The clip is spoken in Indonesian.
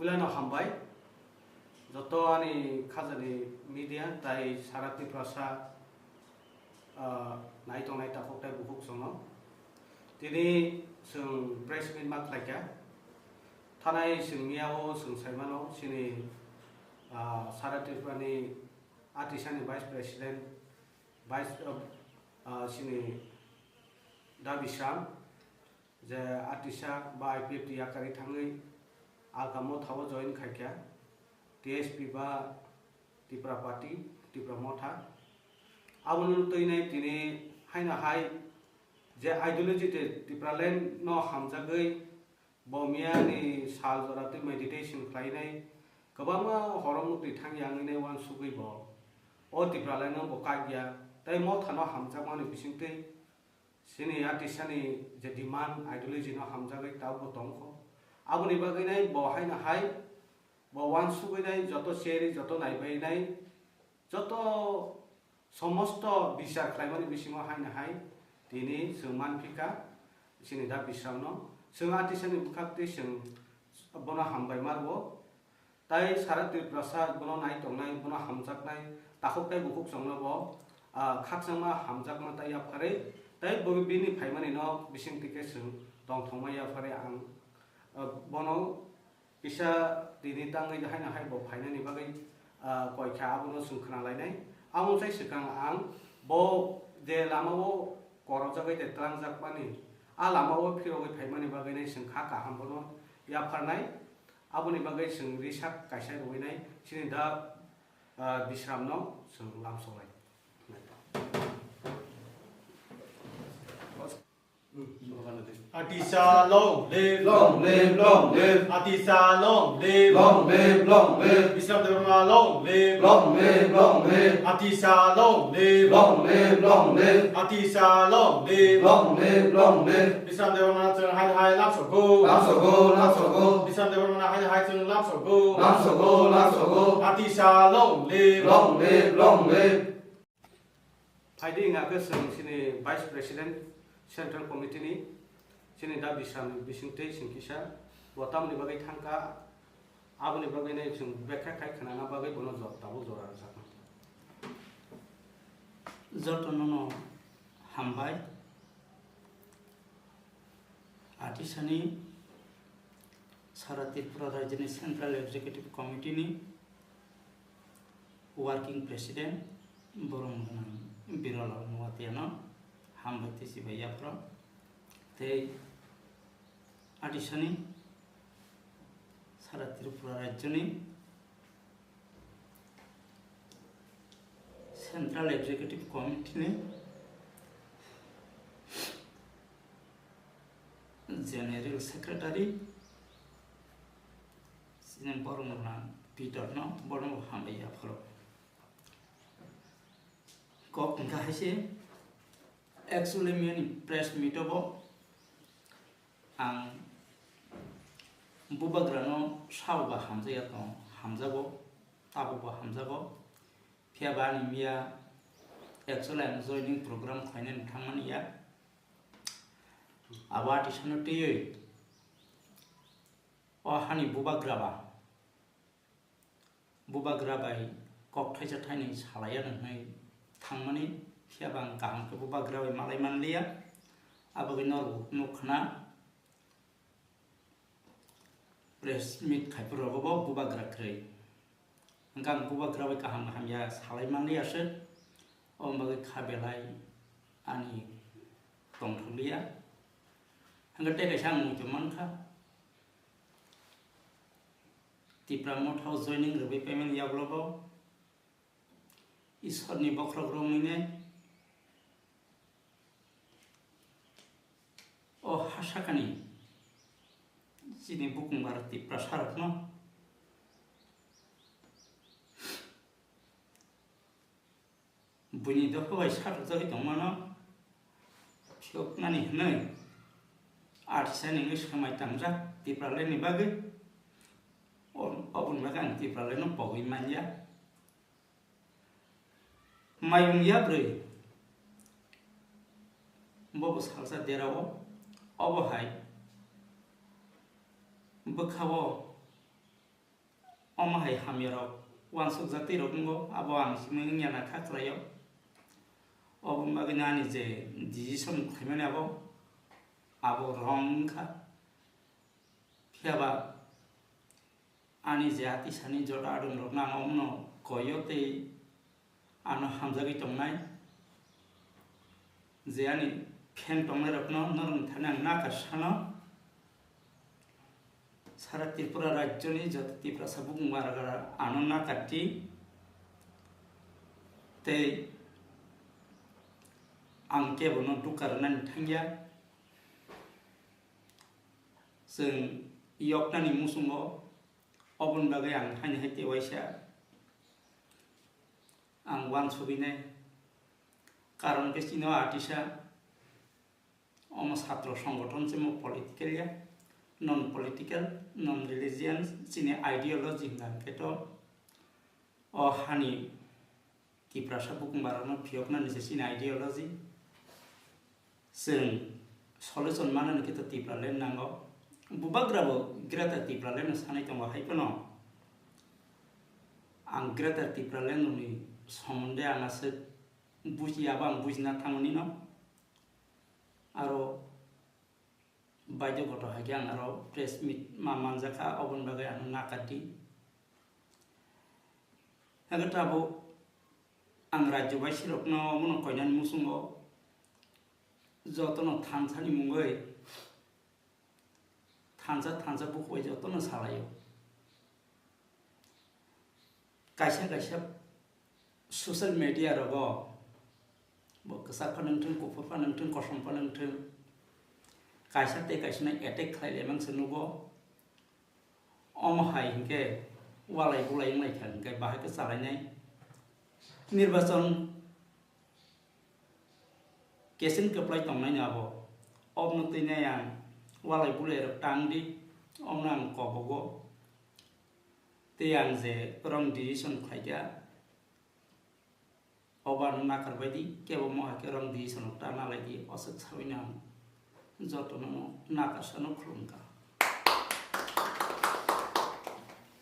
Pulan hambai joto ani khajani media tai sarati prasa nai tong nai takok tai bukuk songo tini sung press meet mak laika thanai sung miao sung saimano sini sarati prani artisani vice president vice sini Dabisham je artisa ba IPFT yakari thangai agamo thawo join khaikya TSP ba Tipra Party Tipra Motha abunu toinai tini haina hai je ideology te Tipra land no hamjagai bomia ni sal jorate meditation khlainai kabama horomukti thangyang ni wan sugui bo o Tipra land no bokagya tai motha no hamjagmani bisingte sini artisani je demand ideology no hamjagai tau tongko abuni bagai nai bo haina hai bo wan sugai nai joto seri joto naibai nai joto somosto bisar khlaimani bisingo haina hai tini sungman phika sini da bisramno sung artisani bukhakte sung bono hambai marbo tai sarati prasad bono nai tongnai bono hamjaknai takhok tai bukuk songno bo khaksangma hamjakma tai apare tai bobi bini phaimani no bising tike sung tong thongmai apare ang bono bisa dini tangai haina hai bo phainani bagai koikha abono sungkhana lainai amon sai sikang ang bo je lama bo korojagai te trangjak pani lama bo phirogai phaimani bagai nai sungkha ka hambono ya pharnai aboni bagai sung risak kaisai roinai sini da bisramno sung lamsolai Artisa long live, long live, long live. Artisa long live, Long live, long live. Bisram Devarma long live, Long live, long live. Artisa long live, Long live, long live. Artisa long live, Long live, long live. Bisram Devarma chung hai hai lam so go, Lam so go, lam so go. Bisram Devarma hai hai chung lam so go, Lam so go, lam so go. Artisa long live, Long live, long live. Haidi nga ke sung sini vice president central committee ni sini da bisram bisingte singkisa botam ni bagai thangka abuni bagai nei sung bekha khai khana bagai bono jot tabu jora sakna jotonono hambai artisani sara Tripura Rajyani Central Executive Committee ni working president borong Birolal Muatiano hambai tisi bayapro te artisani sara Tripura Rajyani Central Executive Committee ni General Secretary Sinin Borongna Peter no Borong hambai apro kok ngahise actually many press meetabo ang bubagrano sawba hamjaya to hamjago taboba hamjago phiabani mia actually am joining program khainan thangmani ya abati sanotiye o hani bubagrabai kok thaisa thaini salaya nai thangmani phiabang kaham ke bubagrabai malai manliya abagi nor nukhna press meet khaipro go bubagra khrei angkang bubagrabai kaham hamya salai manliya se ombagai khabelai ani tongtholiya hangate ka sang mutuman kha Tipra Motha joining rubai payment yablobo Ishorni bokrok romine o hasakani sini bukung barati prasarat no buni doko bai sarat jagi tongmano phiok nani hnai artisani ngi samai tangja Tipra leni bagai obun magang Tipra leno pogoi manja mayung yabre bobo salsa derawo obo hai bakawo Omahai Hamirok, one Suzati Rogungo, Abang Siminiana Kaklayo, Ob Magnani, the decision criminal, Abo Ronka, Piaba, Aniziati Sani Jordan Ronan Omno, Coyote, Ano Hamzagi Tonai, Ziani, Pentomer of Non Tanang Nakashano. সারা ত্রিপুরা রাজ্য নিয়ে যত ত্রিপুরা সাবুক মারাগারা আনন্দ কাটি তে আংকে বনো দুকারনান থাঙ্গিয়া जों इयकनानि मुसुङाव अबन बागै आं हानि हाइते वाइसा आं वान सबिनाय कारण के सिनो आर्टिसा अम छात्र संगठन से मो पॉलिटिकल या non political non religious sini ideology ngangketo o hani Tiripura sabuk marano phiokna nise sini ideology जों solution manano kita Tiripura len nango bubagrabo grata Tiripura len sanai tong haipano ang grata Tiripura len ni somonde angase buji abang bujina tangoni no aro Bajo goto hagian aro press meet mamanjaka obon bagai anu nakati agatabu ang rajyo baisirokno mono koinan musungo jotono thansani mungoi thansa bukhoi jotono salayo kaisa social media rogo bo kasakon nungtun kufufa nungtun kosompa nungtun kaisa te kaisa na attack khaile mang senugo omhai hingke walai bulai ngai khan kai bahai ka salai nai nirbachon kesin kaplai tong nai nabo omno te nai ang walai bulai rok tangdi omnang kobogo te ang je wrong decision khaija oban nakar baidi kebo moha ke wrong decision ta na lagi osuk sawinam jotono nakasano khulumka